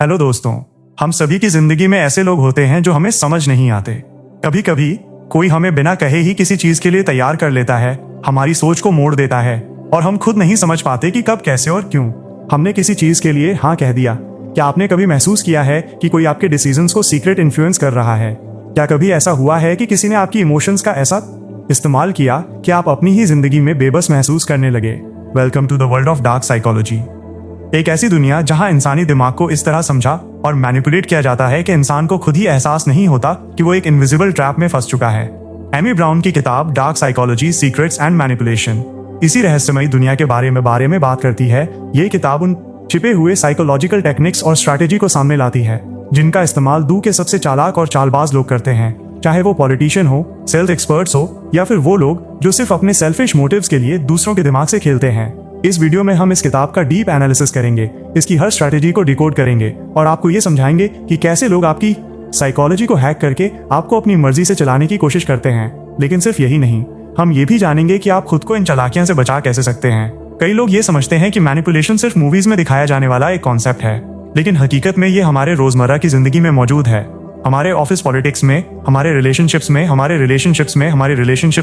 Hello दोस्तों, हम सभी की जिंदगी में ऐसे लोग होते हैं जो हमें समझ नहीं आते। कभी कभी कोई हमें बिना कहे ही किसी चीज के लिए तैयार कर लेता है, हमारी सोच को मोड़ देता है और हम खुद नहीं समझ पाते कि कब, कैसे और क्यों हमने किसी चीज के लिए हाँ कह दिया। क्या आपने कभी महसूस किया है कि कोई आपके डिसीजंस को सीक्रेट इन्फ्लुएंस कर रहा है? क्या कभी ऐसा हुआ है कि किसी ने आपकी इमोशंस का ऐसा इस्तेमाल किया कि आप अपनी ही जिंदगी में बेबस महसूस करने लगे? Welcome to the world of dark psychology, एक ऐसी दुनिया जहां इंसानी दिमाग को इस तरह समझा और मैनिपुलेट किया जाता है कि इंसान को खुद ही एहसास नहीं होता कि वो एक इनविजिबल ट्रैप में फंस चुका है। एमी ब्राउन की किताब dark psychology, secrets and manipulation इसी रहस्यमयी दुनिया के बारे में बात करती है। ये किताब उन छिपे हुए साइकोलॉजिकल टेक्निक्स और स्ट्रैटेजी को सामने लाती है जिनका इस्तेमाल दू के सबसे चालाक और चालबाज लोग करते हैं, चाहे वो पॉलिटिशियन हो, सेल्फ एक्सपर्ट्स हो या फिर वो लोग जो सिर्फ अपने सेल्फिश मोटिव्स के लिए दूसरों के दिमाग से खेलते हैं। इस वीडियो में हम इस किताब का डीप एनालिसिस करेंगे, इसकी हर स्ट्रैटेजी को डिकोड करेंगे और आपको ये समझाएंगे कि कैसे लोग आपकी साइकोलॉजी को हैक करके आपको अपनी मर्जी से चलाने की कोशिश करते हैं। लेकिन सिर्फ यही नहीं, हम ये भी जानेंगे कि आप खुद को इन चालाकियों से बचा कैसे सकते हैं। कई लोग ये समझते हैं कि मैनिपुलेशन सिर्फ मूवीज में दिखाया जाने वाला एक कॉन्सेप्ट है, लेकिन हकीकत में ये हमारे रोजमर्रा की जिंदगी में मौजूद है। हमारे ऑफिस पॉलिटिक्स में, हमारे रिलेशनशिप्स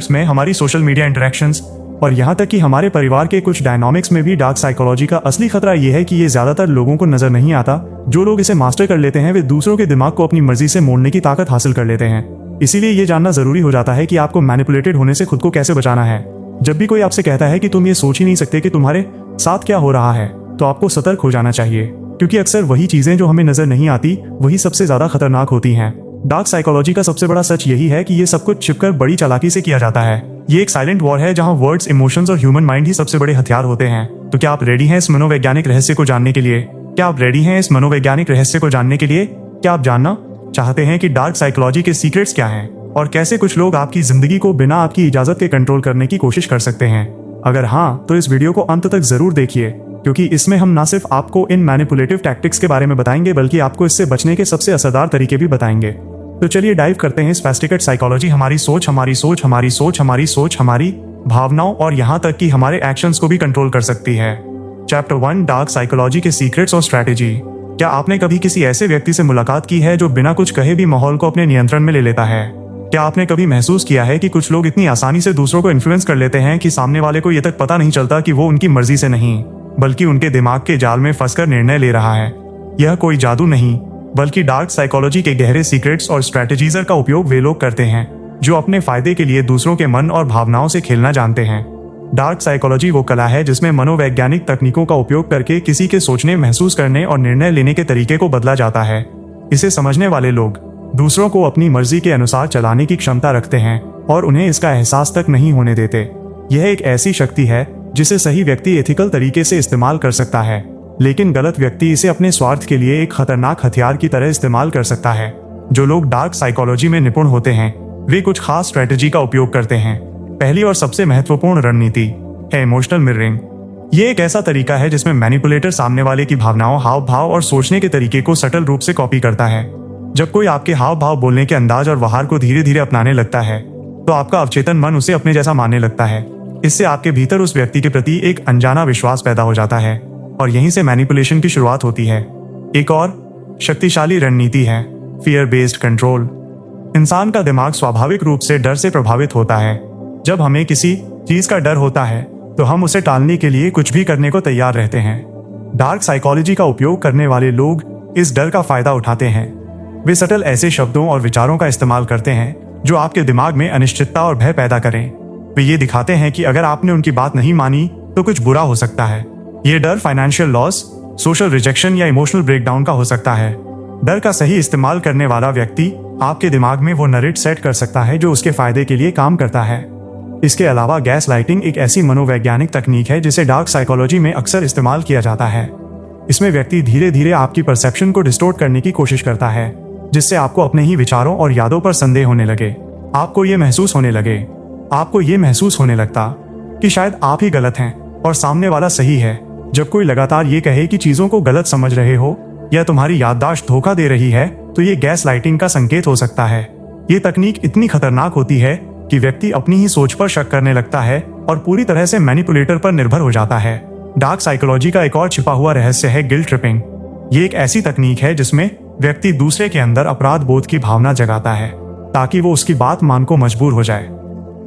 में, हमारी सोशल मीडिया इंटरेक्शंस और यहाँ तक कि हमारे परिवार के कुछ डायनामिक्स में भी डार्क साइकोलॉजी का असली खतरा ये है कि ये ज्यादातर लोगों को नजर नहीं आता। जो लोग इसे मास्टर कर लेते हैं वे दूसरों के दिमाग को अपनी मर्जी से मोड़ने की ताकत हासिल कर लेते हैं। इसीलिए ये जानना जरूरी हो जाता है कि आपको मैनिपुलेटेड होने से खुद को कैसे बचाना है। जब भी कोई आपसे कहता है कि तुम ये सोच ही नहीं सकते कि तुम्हारे साथ क्या हो रहा है, तो आपको सतर्क हो जाना चाहिए, क्योंकि अक्सर वही चीजें जो हमें नजर नहीं आती वही सबसे ज्यादा खतरनाक होती हैं। डार्क साइकोलॉजी का सबसे बड़ा सच यही है कि ये सब कुछ छिपकर बड़ी चालाकी से किया जाता है। ये एक साइलेंट वॉर है जहां वर्ड्स, इमोशंस और ह्यूमन माइंड ही सबसे बड़े हथियार होते हैं। तो क्या आप रेडी हैं इस मनोवैज्ञानिक रहस्य को जानने के लिए? क्या आप जानना चाहते हैं कि डार्क साइकोलॉजी के सीक्रेट्स क्या हैं और कैसे कुछ लोग आपकी जिंदगी को बिना आपकी इजाजत के कंट्रोल करने की कोशिश कर सकते हैं? अगर हाँ, तो इस वीडियो को अंत तक जरूर देखिए, क्योंकि इसमें हम न सिर्फ आपको इन मैनिपुलेटिव टैक्टिक्स के बारे में बताएंगे बल्कि आपको इससे बचने के सबसे असरदार तरीके भी बताएंगे। तो चलिए डाइव करते हैं स्पेस्टिकेट साइकोलॉजी, हमारी भावनाओं और यहाँ तक कि हमारे एक्शंस को भी कंट्रोल कर सकती है। चैप्टर 1, डार्क साइकोलॉजी के सीक्रेट्स और स्ट्रैटेजी। क्या आपने कभी किसी ऐसे व्यक्ति से मुलाकात की है जो बिना कुछ कहे भी माहौल को अपने नियंत्रण में ले लेता है? क्या आपने कभी महसूस किया है कि कुछ लोग इतनी आसानी से दूसरों को इन्फ्लुएंस कर लेते हैं कि सामने वाले को ये तक पता नहीं चलता कि वो उनकी मर्जी से नहीं बल्कि उनके दिमाग के जाल में फंसकर निर्णय ले रहा है? यह कोई जादू नहीं बल्कि डार्क साइकोलॉजी के गहरे सीक्रेट्स और स्ट्रैटेजीज का उपयोग वे लोग करते हैं जो अपने फायदे के लिए दूसरों के मन और भावनाओं से खेलना जानते हैं। डार्क साइकोलॉजी वो कला है जिसमें मनोवैज्ञानिक तकनीकों का उपयोग करके किसी के सोचने, महसूस करने और निर्णय लेने के तरीके को बदला जाता है। इसे समझने वाले लोग दूसरों को अपनी मर्जी के अनुसार चलाने की क्षमता रखते हैं और उन्हें इसका एहसास तक नहीं होने देते। यह एक ऐसी शक्ति है जिसे सही व्यक्ति एथिकल तरीके से इस्तेमाल कर सकता है, लेकिन गलत व्यक्ति इसे अपने स्वार्थ के लिए एक खतरनाक हथियार की तरह इस्तेमाल कर सकता है। जो लोग डार्क साइकोलॉजी में निपुण होते हैं वे कुछ खास स्ट्रेटेजी का उपयोग करते हैं। पहली और सबसे महत्वपूर्ण रणनीति है इमोशनल मिररिंग। ये एक ऐसा तरीका है जिसमें मैनिपुलेटर सामने वाले की भावनाओं, हाव भाव और सोचने के तरीके को सटल रूप से कॉपी करता है। जब कोई आपके हाव भाव, बोलने के अंदाज और व्यवहार को धीरे धीरे अपनाने लगता है तो आपका अवचेतन मन उसे अपने जैसा मानने लगता है। इससे आपके भीतर उस व्यक्ति के प्रति एक अनजाना विश्वास पैदा हो जाता है और यहीं से मैनिपुलेशन की शुरुआत होती है। एक और शक्तिशाली रणनीति है फियर बेस्ड कंट्रोल। इंसान का दिमाग स्वाभाविक रूप से डर से प्रभावित होता है। जब हमें किसी चीज का डर होता है तो हम उसे टालने के लिए कुछ भी करने को तैयार रहते हैं। डार्क साइकोलॉजी का उपयोग करने वाले लोग इस डर का फायदा उठाते हैं। वे सटल ऐसे शब्दों और विचारों का इस्तेमाल करते हैं जो आपके दिमाग में अनिश्चितता और भय पैदा करें। वे ये दिखाते हैं कि अगर आपने उनकी बात नहीं मानी तो कुछ बुरा हो सकता है। ये डर फाइनेंशियल लॉस, सोशल रिजेक्शन या इमोशनल ब्रेकडाउन का हो सकता है। डर का सही इस्तेमाल करने वाला व्यक्ति आपके दिमाग में वो नरेट सेट कर सकता है जो उसके फायदे के लिए काम करता है। इसके अलावा गैस लाइटिंग एक ऐसी मनोवैज्ञानिक तकनीक है जिसे डार्क साइकोलॉजी में अक्सर इस्तेमाल किया जाता है। इसमें व्यक्ति धीरे धीरे आपकी परसेप्शन को डिस्टोर्ट करने की कोशिश करता है, जिससे आपको अपने ही विचारों और यादों पर संदेह होने लगे। आपको ये महसूस होने लगता कि शायद आप ही गलत हैं और सामने वाला सही है। जब कोई लगातार ये कहे कि चीजों को गलत समझ रहे हो या तुम्हारी याददाश्त धोखा दे रही है तो ये गैस लाइटिंग का संकेत हो सकता है। ये तकनीक इतनी खतरनाक होती है कि व्यक्ति अपनी ही सोच पर शक करने लगता है और पूरी तरह से मैनिपुलेटर पर निर्भर हो जाता है। डार्क साइकोलॉजी का एक और छिपा हुआ रहस्य है गिल्ट ट्रिपिंग। ये एक ऐसी तकनीक है जिसमें व्यक्ति दूसरे के अंदर अपराध बोध की भावना जगाता है ताकि वो उसकी बात मान को मजबूर हो जाए।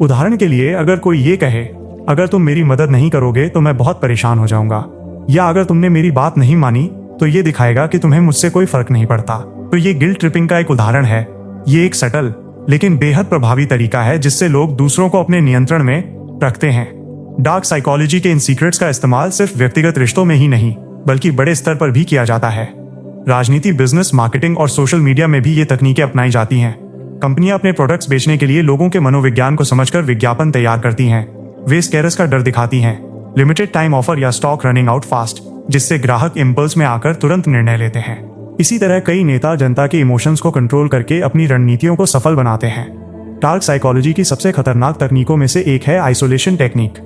उदाहरण के लिए, अगर कोई ये कहे, अगर तुम मेरी मदद नहीं करोगे तो मैं बहुत परेशान हो जाऊंगा, या अगर तुमने मेरी बात नहीं मानी तो ये दिखाएगा कि तुम्हें मुझसे कोई फर्क नहीं पड़ता, तो ये गिल्ट ट्रिपिंग का एक उदाहरण है। ये एक सटल लेकिन बेहद प्रभावी तरीका है जिससे लोग दूसरों को अपने नियंत्रण में रखते हैं। डार्क साइकोलॉजी के इन सीक्रेट्स का इस्तेमाल सिर्फ व्यक्तिगत रिश्तों में ही नहीं बल्कि बड़े स्तर पर भी किया जाता है। राजनीति, बिजनेस, मार्केटिंग और सोशल मीडिया में भी ये तकनीकें अपनाई जाती हैं। कंपनियां अपने प्रोडक्ट्स बेचने के लिए लोगों के मनोविज्ञान को समझकर विज्ञापन तैयार करती हैं। वे स्कैरर्स का डर दिखाती हैं, लिमिटेड टाइम ऑफर या स्टॉक रनिंग आउट फास्ट, जिससे ग्राहक इम्पल्स में आकर तुरंत निर्णय लेते हैं। इसी तरह कई नेता जनता के इमोशंस को कंट्रोल करके अपनी रणनीतियों को सफल बनाते हैं। डार्क साइकोलॉजी की सबसे खतरनाक तकनीकों में से एक है आइसोलेशन टेक्निक।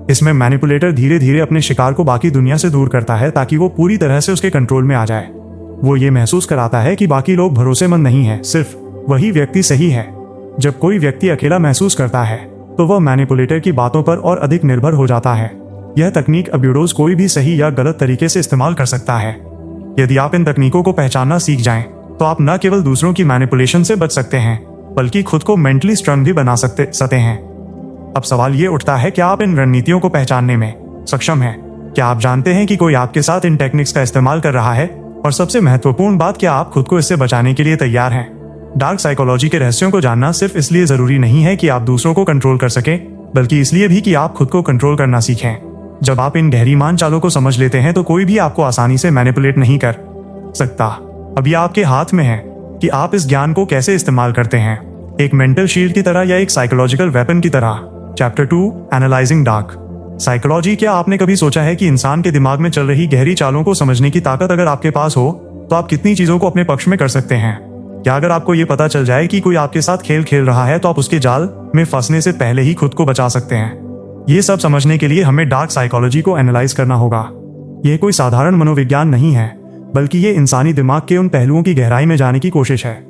इसमें मैनिपुलेटर धीरे धीरे अपने शिकार को बाकी दुनिया से दूर करता है ताकि वो पूरी तरह से उसके कंट्रोल में आ जाए। वो ये महसूस कराता है कि बाकी लोग भरोसेमंद नहीं है, सिर्फ वही व्यक्ति सही है। जब कोई व्यक्ति अकेला महसूस करता है तो वह मैनिपुलेटर की बातों पर और अधिक निर्भर हो जाता है। यह तकनीक अब्यूडोज कोई भी सही या गलत तरीके से इस्तेमाल कर सकता है। यदि आप इन तकनीकों को पहचानना सीख जाएं, तो आप न केवल दूसरों की मैनिपुलेशन से बच सकते हैं बल्कि खुद को मेंटली स्ट्रांग भी बना सकते हैं। अब सवाल ये उठता है, क्या आप इन रणनीतियों को पहचानने में सक्षम हैं? क्या आप जानते हैं कि कोई आपके साथ इन टेक्निक्स का इस्तेमाल कर रहा है? और सबसे महत्वपूर्ण बात, क्या आप खुद को इससे बचाने के लिए तैयार हैं? डार्क साइकोलॉजी के रहस्यों को जानना सिर्फ इसलिए जरूरी नहीं है कि आप दूसरों को कंट्रोल कर सकें, बल्कि इसलिए भी कि आप खुद को कंट्रोल करना सीखें। जब आप इन गहरी मान चालों को समझ लेते हैं तो कोई भी आपको आसानी से मैनिपुलेट नहीं कर सकता। अब यह आपके हाथ में है कि आप इस ज्ञान को कैसे इस्तेमाल करते हैं, एक मेंटल शील्ड की तरह या एक साइकोलॉजिकल वेपन की तरह। Chapter 2, analysing dark psychology. क्या आपने कभी सोचा है कि इंसान के दिमाग में चल रही गहरी चालों को समझने की ताकत अगर आपके पास हो तो आप कितनी चीजों को अपने पक्ष में कर सकते हैं? क्या अगर आपको ये पता चल जाए कि कोई आपके साथ खेल खेल रहा है तो आप उसके जाल में फंसने से पहले ही खुद को बचा सकते हैं? ये सब समझने के लिए हमें डार्क साइकोलॉजी को एनालाइज करना होगा। यह कोई साधारण मनोविज्ञान नहीं है, बल्कि ये इंसानी दिमाग के उन पहलुओं की गहराई में जाने की कोशिश है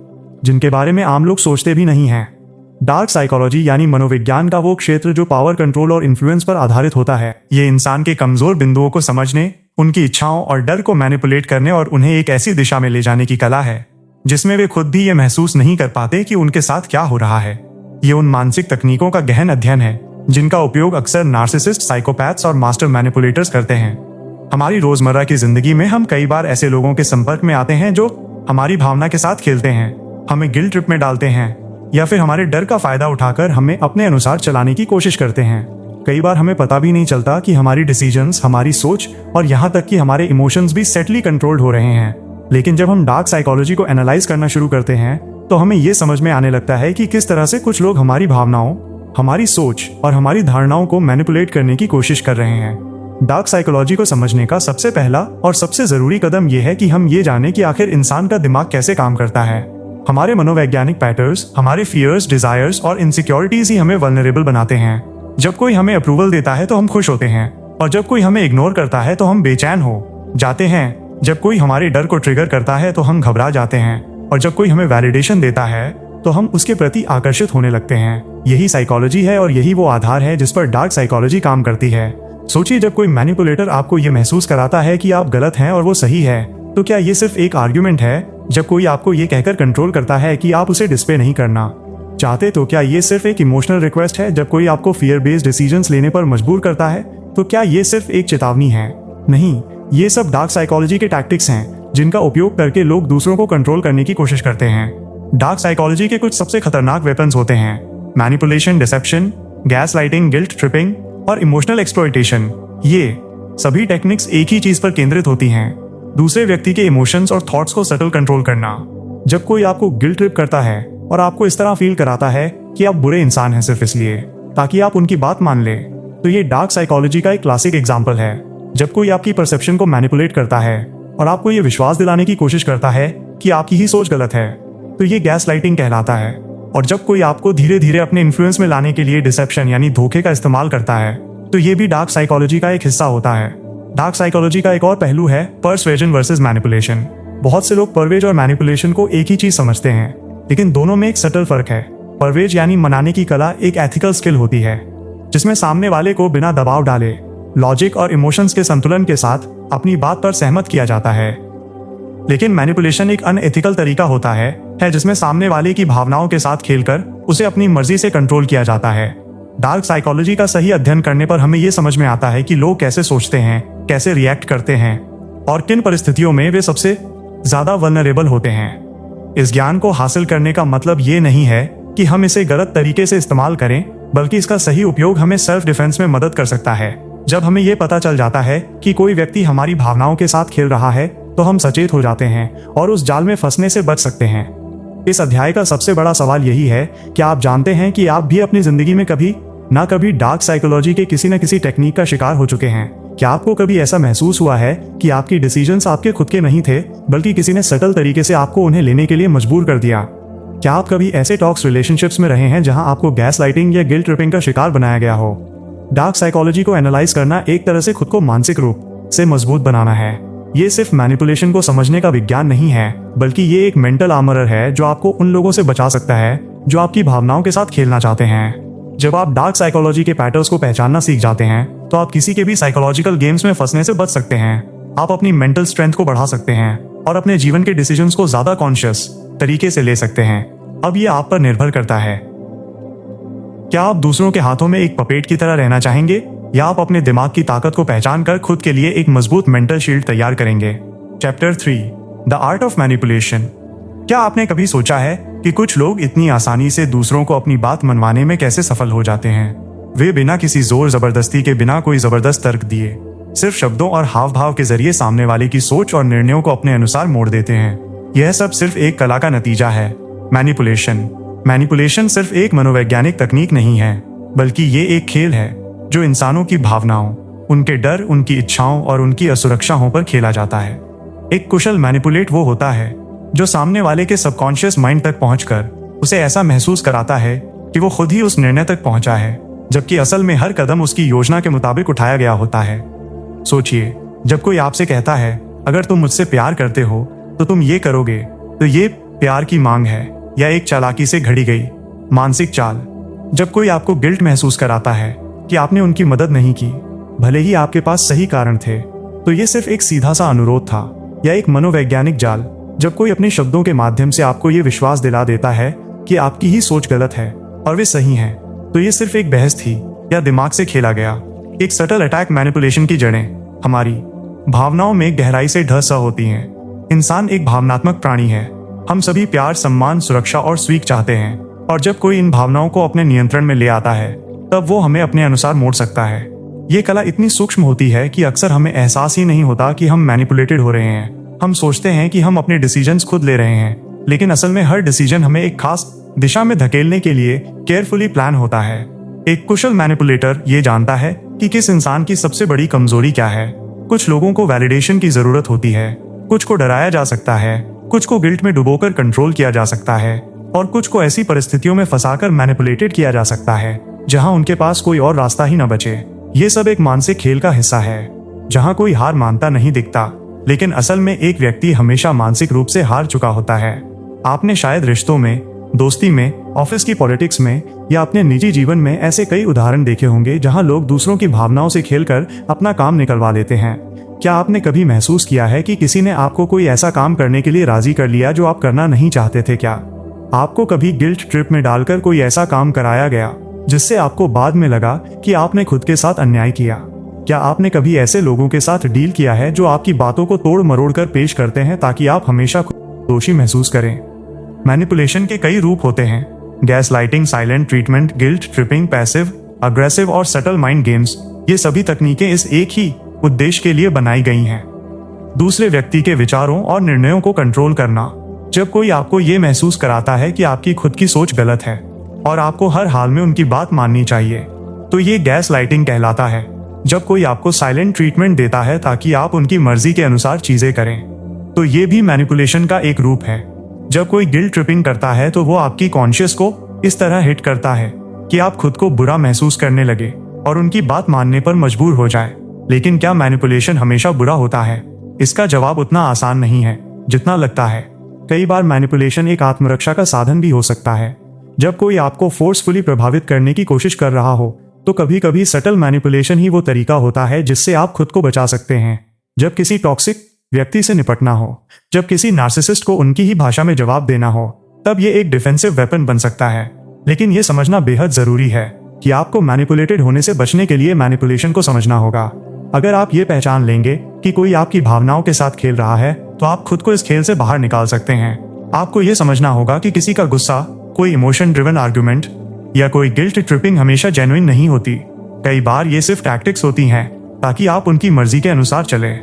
जिनके बारे में आम लोग सोचते भी नहीं हैं। डार्क साइकोलॉजी यानी मनोविज्ञान का वो क्षेत्र जो पावर, कंट्रोल और इन्फ्लुएंस पर आधारित होता है। ये इंसान के कमजोर बिंदुओं को समझने, उनकी इच्छाओं और डर को मैनिपुलेट करने और उन्हें एक ऐसी दिशा में ले जाने की कला है जिसमें वे खुद भी ये महसूस नहीं कर पाते कि उनके साथ क्या हो रहा है। ये उन मानसिक तकनीकों का गहन अध्ययन है जिनका उपयोग अक्सर नार्सिसिस्ट, साइकोपैथ्स और मास्टर मैनिपुलेटर्स करते हैं। हमारी रोजमर्रा की जिंदगी में हम कई बार ऐसे लोगों के संपर्क में आते हैं जो हमारी भावना के साथ खेलते हैं, हमें गिल्ट ट्रिप में डालते हैं या फिर हमारे डर का फायदा उठाकर हमें अपने अनुसार चलाने की कोशिश करते हैं। कई बार हमें पता भी नहीं चलता कि हमारी डिसीजंस, हमारी सोच और यहाँ तक कि हमारे इमोशंस भी सेटली कंट्रोल्ड हो रहे हैं। लेकिन जब हम डार्क साइकोलॉजी को एनालाइज करना शुरू करते हैं तो हमें ये समझ में आने लगता है कि किस तरह से कुछ लोग हमारी भावनाओं, हमारी सोच और हमारी धारणाओं को मैनिपुलेट करने की कोशिश कर रहे हैं। डार्क साइकोलॉजी को समझने का सबसे पहला और सबसे जरूरी कदम यह है कि हम ये जानें कि आखिर इंसान का दिमाग कैसे काम करता है। हमारे मनोवैज्ञानिक पैटर्न्स, हमारे फियर्स, डिजायर्स और इनसिक्योरिटीज ही हमें वल्नरेबल बनाते हैं। जब कोई हमें अप्रूवल देता है तो हम खुश होते हैं, और जब कोई हमें इग्नोर करता है तो हम बेचैन हो जाते हैं। जब कोई हमारे डर को ट्रिगर करता है तो हम घबरा जाते हैं, और जब कोई हमें वैलिडेशन देता है तो हम उसके प्रति आकर्षित होने लगते हैं। यही साइकोलॉजी है और यही वो आधार है जिस पर डार्क साइकोलॉजी काम करती है। सोचिए, जब कोई मैनिपुलेटर आपको ये महसूस कराता है कि आप गलत हैं और वो सही है, तो क्या ये सिर्फ एक आर्ग्यूमेंट है? जब कोई आपको ये कहकर कंट्रोल करता है कि आप उसे डिस्प्ले नहीं करना चाहते, तो क्या ये सिर्फ एक इमोशनल रिक्वेस्ट है? जब कोई आपको फियर बेस्ड डिसीजंस लेने पर मजबूर करता है, तो क्या ये सिर्फ एक चेतावनी है? नहीं, ये सब डार्क साइकोलॉजी के टैक्टिक्स हैं जिनका उपयोग करके लोग दूसरों को कंट्रोल करने की कोशिश करते हैं। डार्क साइकोलॉजी के कुछ सबसे खतरनाक वेपन्स होते हैं manipulation, deception, gaslighting, guilt tripping और इमोशनल एक्सप्लॉयटेशन। ये सभी टेक्निक्स एक ही चीज पर केंद्रित होती हैं, दूसरे व्यक्ति के इमोशंस और थॉट्स को सटल कंट्रोल करना। जब कोई आपको गिल्ट ट्रिप करता है और आपको इस तरह फील कराता है कि आप बुरे इंसान हैं सिर्फ इसलिए ताकि आप उनकी बात मान ले, तो ये डार्क साइकोलॉजी का एक क्लासिक एग्जाम्पल है। जब कोई आपकी परसेप्शन को मैनिपुलेट करता है और आपको ये विश्वास दिलाने की कोशिश करता है कि आपकी ही सोच गलत है, तो ये गैस लाइटिंग कहलाता है। और जब कोई आपको धीरे धीरे अपने इन्फ्लुएंस में लाने के लिए डिसेप्शन यानी धोखे का इस्तेमाल करता है, तो ये भी डार्क साइकोलॉजी का एक हिस्सा होता है। डार्क साइकोलॉजी का एक और पहलू है पर्सुएजन वर्सेस मैनिपुलेशन। बहुत से लोग परवेज और मैनिपुलेशन को एक ही चीज समझते हैं, लेकिन दोनों में एक सटल फर्क है। परवेज यानी मनाने की कला एक एथिकल स्किल होती है जिसमें सामने वाले को बिना दबाव डाले लॉजिक और इमोशंस के संतुलन के साथ अपनी बात पर सहमत किया जाता है। लेकिन मैनिपुलेशन एक अनएथिकल तरीका होता है जिसमें सामने वाले की भावनाओं के साथ खेलकर उसे अपनी मर्जी से कंट्रोल किया जाता है। डार्क साइकोलॉजी का सही अध्ययन करने पर हमें यह समझ में आता है कि लोग कैसे सोचते हैं, कैसे रिएक्ट करते हैं और किन परिस्थितियों में वे सबसे ज्यादा वल्नरेबल होते हैं। इस ज्ञान को हासिल करने का मतलब ये नहीं है कि हम इसे गलत तरीके से इस्तेमाल करें, बल्कि इसका सही उपयोग हमें सेल्फ डिफेंस में मदद कर सकता है। जब हमें यह पता चल जाता है कि कोई व्यक्ति हमारी भावनाओं के साथ खेल रहा है तो हम सचेत हो जाते हैं और उस जाल में फंसने से बच सकते हैं। इस अध्याय का सबसे बड़ा सवाल यही है कि आप जानते हैं कि आप भी अपनी जिंदगी में कभी ना कभी डार्क साइकोलॉजी के किसी न किसी टेक्निक का शिकार हो चुके हैं। क्या आपको कभी ऐसा महसूस हुआ है कि आपकी डिसीजंस आपके खुद के नहीं थे, बल्कि किसी ने सटल तरीके से आपको उन्हें लेने के लिए मजबूर कर दिया? क्या आप कभी ऐसे टॉक्स रिलेशनशिप्स में रहे हैं जहां आपको गैस लाइटिंग या गिल्ट ट्रिपिंग का शिकार बनाया गया हो? डार्क साइकोलॉजी को एनालाइज करना एक तरह से खुद को मानसिक रूप से मजबूत बनाना है। ये सिर्फ मैनिपुलेशन को समझने का विज्ञान नहीं है, बल्कि ये एक मेंटल आर्मर है जो आपको उन लोगों से बचा सकता है जो आपकी भावनाओं के साथ खेलना चाहते हैं। जब आप डार्क साइकोलॉजी के पैटर्न्स को पहचानना सीख जाते हैं तो आप किसी के भी साइकोलॉजिकल गेम्स में फंसने से बच सकते हैं। आप अपनी मेंटल स्ट्रेंथ को बढ़ा सकते हैं और अपने जीवन के डिसीजंस को ज्यादा कॉन्शियस तरीके से ले सकते हैं। अब ये आप पर निर्भर करता है। क्या आप दूसरों के हाथों में एक पपेट की तरह रहना चाहेंगे, या आप अपने दिमाग की ताकत को पहचान कर खुद के लिए एक मजबूत मेंटल शील्ड तैयार करेंगे? Chapter 3, the art of manipulation. क्या आपने कभी सोचा है कि कुछ लोग इतनी आसानी से दूसरों को अपनी बात मनवाने में कैसे सफल हो जाते हैं? वे बिना किसी जोर जबरदस्ती के, बिना कोई जबरदस्त तर्क दिए, सिर्फ शब्दों और हाव भाव के जरिए सामने वाले की सोच और निर्णयों को अपने अनुसार मोड़ देते हैं। यह सब सिर्फ एक कला का नतीजा है, मैनिपुलेशन सिर्फ एक मनोवैज्ञानिक तकनीक नहीं है, बल्कि ये एक खेल है जो इंसानों की भावनाओं, उनके डर, उनकी इच्छाओं और उनकी असुरक्षाओं पर खेला जाता है। एक कुशल मैनिपुलेट वो होता है जो सामने वाले के सबकॉन्शियस माइंड तक पहुंचकर उसे ऐसा महसूस कराता है कि वो खुद ही उस निर्णय तक पहुंचा है, जबकि असल में हर कदम उसकी योजना के मुताबिक उठाया गया होता है। सोचिए, जब कोई आपसे कहता है अगर तुम मुझसे प्यार करते हो तो तुम ये करोगे, तो ये प्यार की मांग है या एक चालाकी से घड़ी गई मानसिक चाल। जब कोई आपको गिल्ट महसूस कराता है कि आपने उनकी मदद नहीं की, भले ही आपके पास सही कारण थे, तो ये सिर्फ एक सीधा सा अनुरोध था या एक मनोवैज्ञानिक जाल। जब कोई अपने शब्दों के माध्यम से आपको ये विश्वास दिला देता है कि आपकी ही सोच गलत है और वे सही हैं, तो ये सिर्फ एक बहस थी या दिमाग से खेला गया एक सटल अटैक। मैनिपुलेशन की जड़ें हमारी भावनाओं में गहराई से ढसा होती हैं। इंसान एक भावनात्मक प्राणी है। हम सभी प्यार, सम्मान, सुरक्षा और स्वीक चाहते हैं, और जब कोई इन भावनाओं को अपने नियंत्रण में ले आता है तब वो हमें अपने अनुसार मोड़ सकता है। ये कला इतनी सूक्ष्म होती है कि अक्सर हमें एहसास ही नहीं होता कि हम मैनिपुलेटेड हो रहे हैं। हम सोचते हैं कि हम अपने डिसीजंस खुद ले रहे हैं, लेकिन असल में हर डिसीजन हमें एक खास दिशा में धकेलने के लिए केयरफुली प्लान होता है। एक कुशल मैनिपुलेटर ये जानता है कि किस इंसान की सबसे बड़ी कमजोरी क्या है। कुछ लोगों को वैलिडेशन की जरूरत होती है, कुछ को डराया जा सकता है, कुछ को गिल्ट में डुबोकर कंट्रोल किया जा सकता है, और कुछ को ऐसी परिस्थितियों में फंसाकर मैनिपुलेटेड किया जा सकता है जहां उनके पास कोई और रास्ता ही न बचे। ये सब एक मानसिक खेल का हिस्सा है जहां कोई हार मानता नहीं दिखता, लेकिन असल में एक व्यक्ति हमेशा मानसिक रूप से हार चुका होता है। आपने शायद रिश्तों में, दोस्ती में, ऑफिस की पॉलिटिक्स में या अपने निजी जीवन में ऐसे कई उदाहरण देखे होंगे जहां लोग दूसरों की भावनाओं से खेलकर अपना काम निकलवा लेते हैं। क्या आपने कभी महसूस किया है कि किसी ने आपको कोई ऐसा काम करने के लिए राजी कर लिया जो आप करना नहीं चाहते थे? क्या आपको कभी गिल्ट ट्रिप में डालकर कोई ऐसा काम कराया गया जिससे आपको बाद में लगा कि आपने खुद के साथ अन्याय किया? क्या आपने कभी ऐसे लोगों के साथ डील किया है जो आपकी बातों को तोड़ मरोड़ कर पेश करते हैं ताकि आप हमेशा दोषी महसूस करें? मैनिपुलेशन के कई रूप होते हैं: gas lighting, silent treatment, guilt tripping, passive aggressive और सटल माइंड गेम्स। ये सभी तकनीकें इस एक ही उद्देश्य के लिए बनाई गई हैं, दूसरे व्यक्ति के विचारों और निर्णयों को कंट्रोल करना। जब कोई आपको ये महसूस कराता है कि आपकी खुद की सोच गलत है और आपको हर हाल में उनकी बात माननी चाहिए, तो ये गैस लाइटिंग कहलाता है। जब कोई आपको साइलेंट ट्रीटमेंट देता है ताकि आप उनकी मर्जी के अनुसार चीजें करें, तो ये भी मैनिपुलेशन का एक रूप है। जब कोई गिल्ट ट्रिपिंग करता है तो वो आपकी कॉन्शियस को इस तरह हिट करता है कि आप खुद को बुरा महसूस करने लगे और उनकी बात मानने पर मजबूर हो जाए। लेकिन क्या मैनिपुलेशन हमेशा बुरा होता है? इसका जवाब उतना आसान नहीं है जितना लगता है। कई बार मैनिपुलेशन एक आत्मरक्षा का साधन भी हो सकता है। जब कोई आपको फोर्सफुली प्रभावित करने की कोशिश कर रहा हो, तो कभी कभी सटल मैनिपुलेशन ही वो तरीका होता है जिससे आप खुद को बचा सकते हैं। जब किसी टॉक्सिक व्यक्ति से निपटना हो, जब किसी नार्सिसिस्ट को उनकी ही भाषा में जवाब देना हो, तब ये एक डिफेंसिव वेपन बन सकता है। लेकिन ये समझना बेहद जरूरी है कि आपको मैनिपुलेटेड होने से बचने के लिए मैनिपुलेशन को समझना होगा। अगर आप ये पहचान लेंगे कि कोई आपकी भावनाओं के साथ खेल रहा है, तो आप खुद को इस खेल से बाहर निकाल सकते हैं। आपको ये समझना होगा कि किसी का गुस्सा, कोई इमोशन ड्रिवन आर्गुमेंट या कोई गिल्ट ट्रिपिंग हमेशा जेन्युइन नहीं होती। कई बार ये सिर्फ टैक्टिक्स होती हैं ताकि आप उनकी मर्जी के अनुसार चले।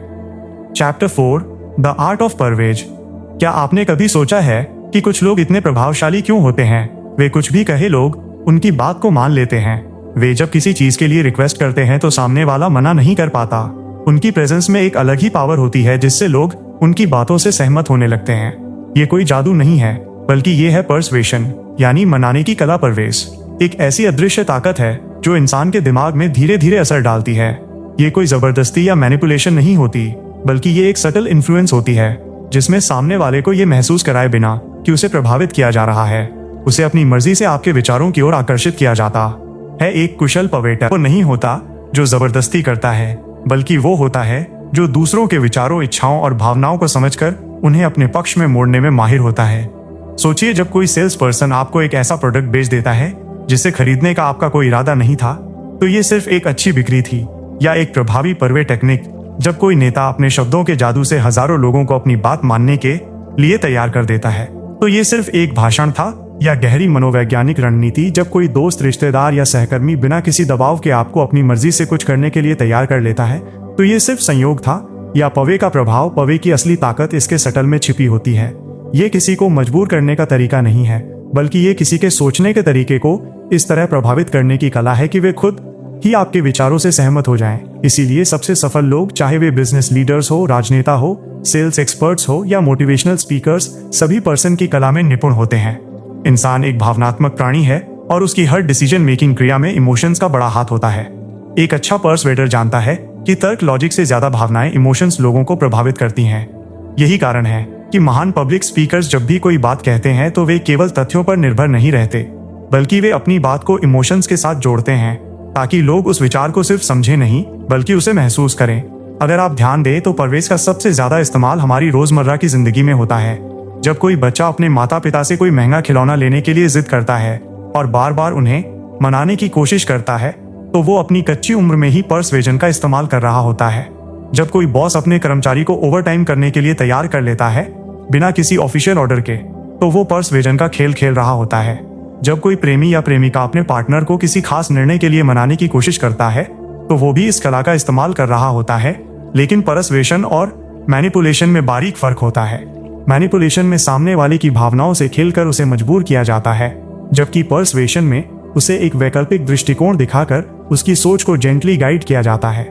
Chapter 4, the art of persuasion. क्या आपने कभी सोचा है कि कुछ लोग इतने प्रभावशाली क्यों होते हैं? वे कुछ भी कहे लोग उनकी बात को मान लेते हैं। वे जब किसी चीज के लिए रिक्वेस्ट करते हैं तो सामने वाला मना नहीं कर पाता। उनकी प्रेजेंस में एक अलग ही पावर होती है जिससे लोग उनकी बातों से सहमत होने लगते हैं। ये कोई जादू नहीं है, बल्कि ये है पर्सुएशन, यानी मनाने की कला। परवेश एक ऐसी अदृश्य ताकत है जो इंसान के दिमाग में धीरे धीरे असर डालती है। ये कोई जबरदस्ती या मैनिपुलेशन नहीं होती, बल्कि ये एक सटल इन्फ्लुएंस होती है जिसमें सामने वाले को ये महसूस कराए बिना कि उसे प्रभावित किया जा रहा है, उसे अपनी मर्जी से आपके विचारों की ओर आकर्षित किया जाता है। एक कुशल पवेटर वो नहीं होता जो जबरदस्ती करता है, बल्कि वो होता है जो दूसरों के विचारों, इच्छाओं और भावनाओं को समझकर उन्हें अपने पक्ष में मोड़ने में माहिर होता है। सोचिए, जब कोई सेल्स पर्सन आपको एक ऐसा प्रोडक्ट बेच देता है जिसे खरीदने का आपका कोई इरादा नहीं था, तो ये सिर्फ एक अच्छी बिक्री थी या एक प्रभावी परवे टेक्निक। जब कोई नेता अपने शब्दों के जादू से हजारों लोगों को अपनी बात मानने के लिए तैयार कर देता है, तो ये सिर्फ एक भाषण था या गहरी मनोवैज्ञानिक रणनीति। जब कोई दोस्त, रिश्तेदार या सहकर्मी बिना किसी दबाव के आपको अपनी मर्जी से कुछ करने के लिए तैयार कर लेता है, तो ये सिर्फ संयोग था या पवे का प्रभाव। पवे की असली ताकत इसके सटल में छिपी होती है। ये किसी को मजबूर करने का तरीका नहीं है, बल्कि ये किसी के सोचने के तरीके को इस तरह प्रभावित करने की कला है कि वे खुद ही आपके विचारों से सहमत हो जाएं। इसीलिए सबसे सफल लोग, चाहे वे बिजनेस लीडर्स हो, राजनेता हो, सेल्स एक्सपर्ट्स हो या मोटिवेशनल स्पीकर्स, सभी पर्सन की कला में निपुण होते हैं। इंसान एक भावनात्मक प्राणी है और उसकी हर डिसीजन मेकिंग क्रिया में इमोशंस का बड़ा हाथ होता है। एक अच्छा पर्सवेडर जानता है कि तर्क लॉजिक से ज्यादा भावनाएं, इमोशंस लोगों को प्रभावित करती हैं। यही कारण है कि महान पब्लिक स्पीकर्स जब भी कोई बात कहते हैं तो वे केवल तथ्यों पर निर्भर नहीं रहते, बल्कि वे अपनी बात को इमोशंस के साथ जोड़ते हैं ताकि लोग उस विचार को सिर्फ समझे नहीं, बल्कि उसे महसूस करें। अगर आप ध्यान दें तो परवेश का सबसे ज्यादा इस्तेमाल हमारी रोजमर्रा की जिंदगी में होता है। जब कोई बच्चा अपने माता पिता से कोई महंगा खिलौना लेने के लिए जिद करता है और बार बार उन्हें मनाने की कोशिश करता है, तो वो अपनी कच्ची उम्र में ही पर्सवेजन का इस्तेमाल कर रहा होता है। जब कोई बॉस अपने कर्मचारी को ओवरटाइम करने के लिए तैयार कर लेता है बिना किसी ऑफिशियल ऑर्डर के, तो वो पर्सवेजन का खेल खेल रहा होता है। जब कोई प्रेमी या प्रेमिका अपने पार्टनर को किसी खास निर्णय के लिए मनाने की कोशिश करता है, तो वो भी इस कला का इस्तेमाल कर रहा होता है। लेकिन पर्सवेशन और मैनिपुलेशन में बारीक फर्क होता है। मैनिपुलेशन में सामने वाले की भावनाओं से खेलकर उसे मजबूर किया जाता है, जबकि पर्सवेशन में उसे एक वैकल्पिक दृष्टिकोण दिखाकर उसकी सोच को जेंटली गाइड किया जाता है।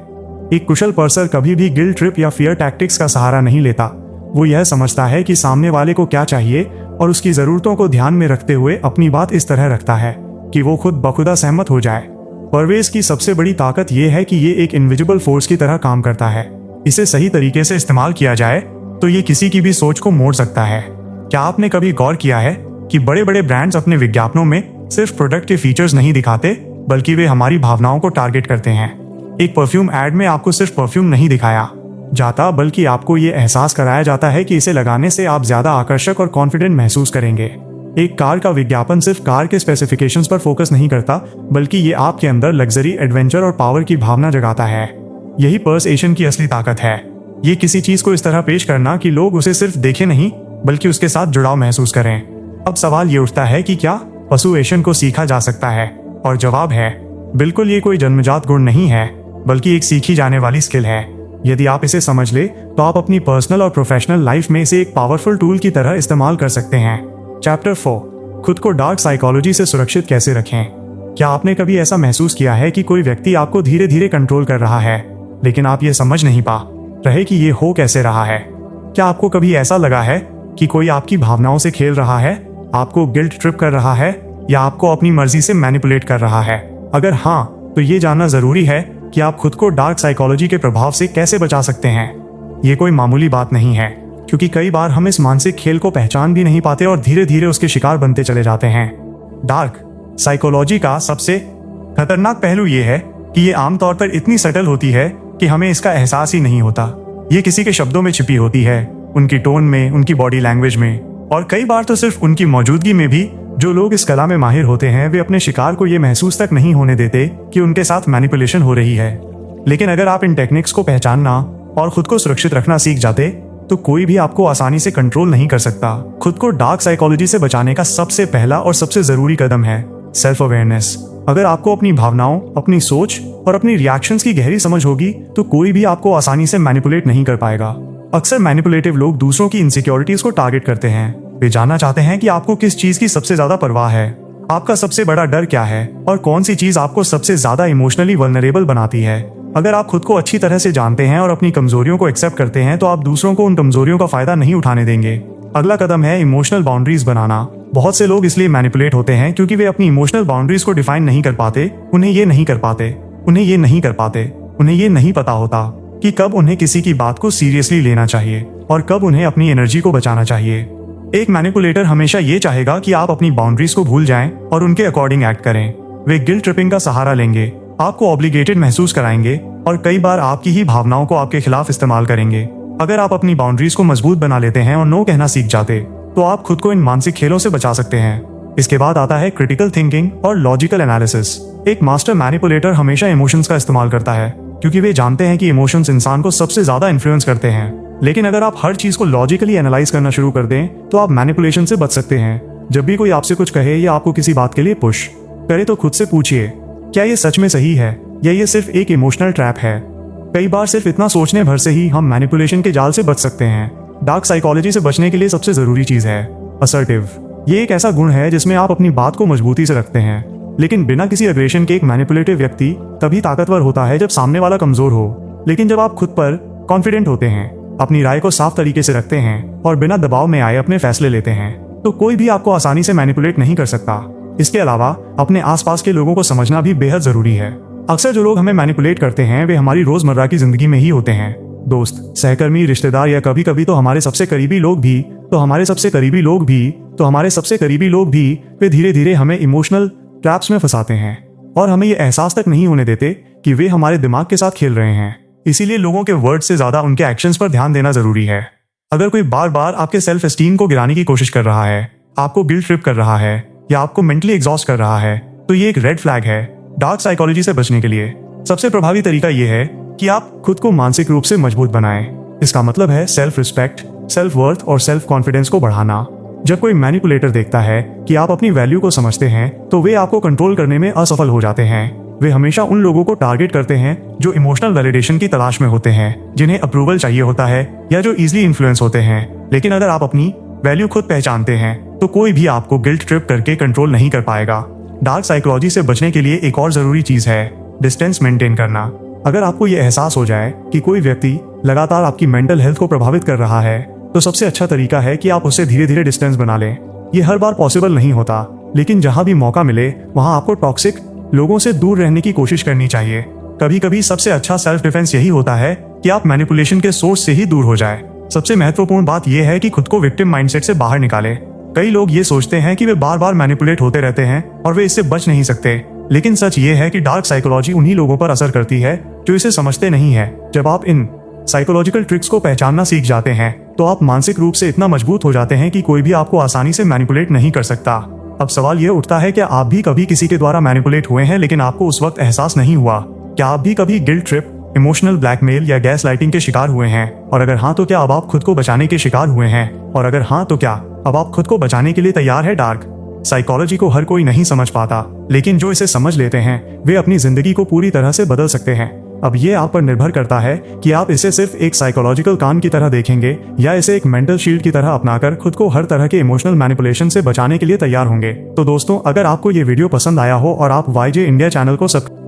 एक कुशल पर्सन कभी भी गिल्ट ट्रिप या फियर टैक्टिक्स का सहारा नहीं लेता। वो यह समझता है कि सामने वाले को क्या चाहिए और उसकी जरूरतों को ध्यान में रखते हुए अपनी बात इस तरह रखता है कि वो खुद बखुदा सहमत हो जाए। परवेश की सबसे बड़ी ताकत ये है कि ये एक इनविजिबल फोर्स की तरह काम करता है। इसे सही तरीके से इस्तेमाल किया जाए तो ये किसी की भी सोच को मोड़ सकता है। क्या आपने कभी गौर किया है कि बड़े बड़े ब्रांड्स अपने विज्ञापनों में सिर्फ प्रोडक्ट के फीचर्स नहीं दिखाते, बल्कि वे हमारी भावनाओं को टारगेट करते हैं। एक परफ्यूम एड में आपको सिर्फ परफ्यूम नहीं दिखाया जाता, बल्कि आपको ये एहसास कराया जाता है कि इसे लगाने से आप ज्यादा आकर्षक और कॉन्फिडेंट महसूस करेंगे। एक कार का विज्ञापन सिर्फ कार के स्पेसिफिकेशंस पर फोकस नहीं करता, बल्कि ये आपके अंदर लग्जरी, एडवेंचर और पावर की भावना जगाता है। यही पर्सुएशन की असली ताकत है। ये किसी चीज को इस तरह पेश करना कि लोग उसे सिर्फ देखें नहीं, बल्कि उसके साथ जुड़ाव महसूस करें। अब सवाल ये उठता है कि क्या पर्सुएशन को सीखा जा सकता है? और जवाब है बिल्कुल। ये कोई जन्मजात गुण नहीं है, बल्कि एक सीखी जाने वाली स्किल है। यदि आप इसे समझ ले तो आप अपनी पर्सनल और प्रोफेशनल लाइफ में इसे एक पावरफुल टूल की तरह इस्तेमाल कर सकते हैं। चैप्टर 4, खुद को डार्क साइकोलॉजी से सुरक्षित कैसे रखें। क्या आपने कभी ऐसा महसूस किया है कि कोई व्यक्ति आपको धीरे धीरे कंट्रोल कर रहा है, लेकिन आप ये समझ नहीं पा रहे कि ये हो कैसे रहा है? क्या आपको कभी ऐसा लगा है कि कोई आपकी भावनाओं से खेल रहा है, आपको गिल्ट ट्रिप कर रहा है या आपको अपनी मर्जी से मैनिपुलेट कर रहा है? अगर हाँ, तो ये जानना जरूरी है कि आप खुद को डार्क साइकोलॉजी के प्रभाव से कैसे बचा सकते हैं। ये कोई मामूली बात नहीं है, क्योंकि कई बार हम इस मानसिक खेल को पहचान भी नहीं पाते और धीरे धीरे उसके शिकार बनते चले जाते हैं। डार्क साइकोलॉजी का सबसे खतरनाक पहलू ये है कि ये आमतौर पर इतनी सटल होती है कि हमें इसका एहसास ही नहीं होता। ये किसी के शब्दों में छिपी होती है, उनकी टोन में, उनकी बॉडी लैंग्वेज में, और कई बार तो सिर्फ उनकी मौजूदगी में भी। जो लोग इस कला में माहिर होते हैं वे अपने शिकार को ये महसूस तक नहीं होने देते कि उनके साथ मैनिपुलेशन हो रही है। लेकिन अगर आप इन टेक्निक्स को पहचानना और खुद को सुरक्षित रखना सीख जाते तो कोई भी आपको आसानी से कंट्रोल नहीं कर सकता। खुद को डार्क साइकोलॉजी से बचाने का सबसे पहला और सबसे जरूरी कदम है सेल्फ अवेयरनेस। अगर आपको अपनी भावनाओं, अपनी सोच और अपनी रिएक्शंस की गहरी समझ होगी तो कोई भी आपको आसानी से मैनिपुलेट नहीं कर पाएगा। अक्सर मैनिपुलेटिव लोग दूसरों की इनसिक्योरिटीज को टारगेट करते हैं। वे जानना चाहते हैं कि आपको किस चीज की सबसे ज्यादा परवाह है, आपका सबसे बड़ा डर क्या है और कौन सी चीज आपको सबसे ज्यादा इमोशनली वल्नरेबल बनाती है। अगर आप खुद को अच्छी तरह से जानते हैं और अपनी कमजोरियों को एक्सेप्ट करते हैं तो आप दूसरों को उन कमजोरियों का फायदा नहीं उठाने देंगे। अगला कदम है इमोशनल बाउंड्रीज बनाना। बहुत से लोग इसलिए मैनिपुलेट होते हैं क्योंकि वे अपनी इमोशनल बाउंड्रीज को डिफाइन नहीं कर पाते। उन्हें ये नहीं पता होता कि कब उन्हें किसी की बात को सीरियसली लेना चाहिए और कब उन्हें अपनी एनर्जी को बचाना चाहिए। एक मैनिपुलेटर हमेशा ये चाहेगा कि आप अपनी बाउंड्रीज को भूल जाएं और उनके अकॉर्डिंग एक्ट करें। वे गिल्ट ट्रिपिंग का सहारा लेंगे, आपको ऑब्लिगेटेड महसूस कराएंगे और कई बार आपकी ही भावनाओं को आपके खिलाफ इस्तेमाल करेंगे। अगर आप अपनी बाउंड्रीज को मजबूत बना लेते हैं और नो कहना सीख जाते तो आप खुद को इन मानसिक खेलों से बचा सकते हैं। इसके बाद आता है क्रिटिकल थिंकिंग और लॉजिकल एनालिसिस। एक मास्टर मैनिपुलेटर हमेशा इमोशंस का इस्तेमाल करता है क्योंकि वे जानते हैं कि इमोशंस इंसान को सबसे ज्यादा इन्फ्लुएंस करते हैं। लेकिन अगर आप हर चीज को लॉजिकली एनालाइज करना शुरू कर दें तो आप मैनिपुलेशन से बच सकते हैं। जब भी कोई आपसे कुछ कहे या आपको किसी बात के लिए पुश करे तो खुद से पूछिए, क्या ये सच में सही है या ये सिर्फ एक इमोशनल ट्रैप है। कई बार सिर्फ इतना सोचने भर से ही हम मैनिपुलेशन के जाल से बच सकते हैं। डार्क साइकोलॉजी से बचने के लिए सबसे जरूरी चीज है असर्टिव। ये एक ऐसा गुण है जिसमें आप अपनी बात को मजबूती से रखते हैं लेकिन बिना किसी अग्रेशन के। एक मैनिपुलेटिव व्यक्ति तभी ताकतवर होता है जब सामने वाला कमजोर हो। लेकिन जब आप खुद पर कॉन्फिडेंट होते हैं, अपनी राय को साफ तरीके से रखते हैं और बिना दबाव में आए अपने फैसले लेते हैं तो कोई भी आपको आसानी से मैनिपुलेट नहीं कर सकता। इसके अलावा अपने आसपास के लोगों को समझना भी बेहद जरूरी है। अक्सर जो लोग हमें मैनिपुलेट करते हैं वे हमारी रोजमर्रा की जिंदगी में ही होते हैं। दोस्त, सहकर्मी, रिश्तेदार या कभी कभी तो हमारे सबसे करीबी लोग भी वे धीरे धीरे हमें इमोशनल ट्रैप्स में फंसाते हैं और हमें ये एहसास तक नहीं होने देते कि वे हमारे दिमाग के साथ खेल रहे हैं। इसीलिए लोगों के वर्ड से ज्यादा उनके एक्शंस पर ध्यान देना जरूरी है। अगर कोई बार बार आपके सेल्फ एस्टीम को गिराने की कोशिश कर रहा है, आपको गिल्ट ट्रिप कर रहा है या आपको मेंटली एग्जॉस्ट कर रहा है तो ये एक रेड फ्लैग है। डार्क साइकोलॉजी से बचने के लिए सबसे प्रभावी तरीका यह है कि आप खुद को मानसिक रूप से मजबूत बनाएं। इसका मतलब है सेल्फ रिस्पेक्ट, सेल्फ वर्थ और सेल्फ कॉन्फिडेंस को बढ़ाना। जब कोई मैनिपुलेटर देखता है कि आप अपनी वैल्यू को समझते हैं तो वे आपको कंट्रोल करने में असफल हो जाते हैं। वे हमेशा उन लोगों को टारगेट करते हैं जो इमोशनल वैलिडेशन की तलाश में होते हैं, जिन्हें अप्रूवल चाहिए होता है या जो इजीली इन्फ्लुएंस होते हैं। लेकिन अगर आप अपनी वैल्यू खुद पहचानते हैं तो कोई भी आपको गिल्ट ट्रिप करके कंट्रोल नहीं कर पाएगा। डार्क साइकोलॉजी से बचने के लिए एक और जरूरी चीज है डिस्टेंस मेंटेन करना। अगर आपको यह एहसास हो जाए कि कोई व्यक्ति लगातार आपकी मेंटल हेल्थ को प्रभावित कर रहा है तो सबसे अच्छा तरीका है कि आप उससे धीरे धीरे डिस्टेंस बना लें। ये हर बार पॉसिबल नहीं होता लेकिन जहां भी मौका मिले वहां आपको टॉक्सिक लोगों से दूर रहने की कोशिश करनी चाहिए। कभी कभी सबसे अच्छा सेल्फ डिफेंस यही होता है कि आप मैनिपुलेशन के सोर्स से ही दूर हो जाए। सबसे महत्वपूर्ण बात यह है कि खुद को विक्टिम माइंडसेट से बाहर निकालें। कई लोग ये सोचते हैं कि वे बार बार मैनिपुलेट होते रहते हैं और वे इससे बच नहीं सकते, लेकिन सच ये है कि डार्क साइकोलॉजी उन्हीं लोगों पर असर करती है जो इसे समझते नहीं है। जब आप इन साइकोलॉजिकल ट्रिक्स को पहचानना सीख जाते हैं तो आप मानसिक रूप से इतना मजबूत हो जाते हैं कि कोई भी आपको आसानी से मैनिपुलेट नहीं कर सकता। अब सवाल यह उठता है, क्या आप भी कभी किसी के द्वारा मैनिपुलेट हुए हैं लेकिन आपको उस वक्त एहसास नहीं हुआ? क्या आप भी कभी गिल्ट ट्रिप, इमोशनल ब्लैकमेल या गैस लाइटिंग के शिकार हुए हैं? और अगर हाँ तो क्या अब आप खुद को बचाने के शिकार हुए हैं? और अगर हाँ तो क्या अब आप खुद को बचाने के लिए तैयार है? डार्क साइकोलॉजी को हर कोई नहीं समझ पाता, लेकिन जो इसे समझ लेते हैं वे अपनी जिंदगी को पूरी तरह से बदल सकते हैं। अब ये आप पर निर्भर करता है कि आप इसे सिर्फ एक साइकोलॉजिकल कान की तरह देखेंगे या इसे एक मेंटल शील्ड की तरह अपनाकर खुद को हर तरह के इमोशनल मैनिपुलेशन से बचाने के लिए तैयार होंगे। तो दोस्तों, अगर आपको ये वीडियो पसंद आया हो और आप YJ इंडिया चैनल को सब्सक्राइब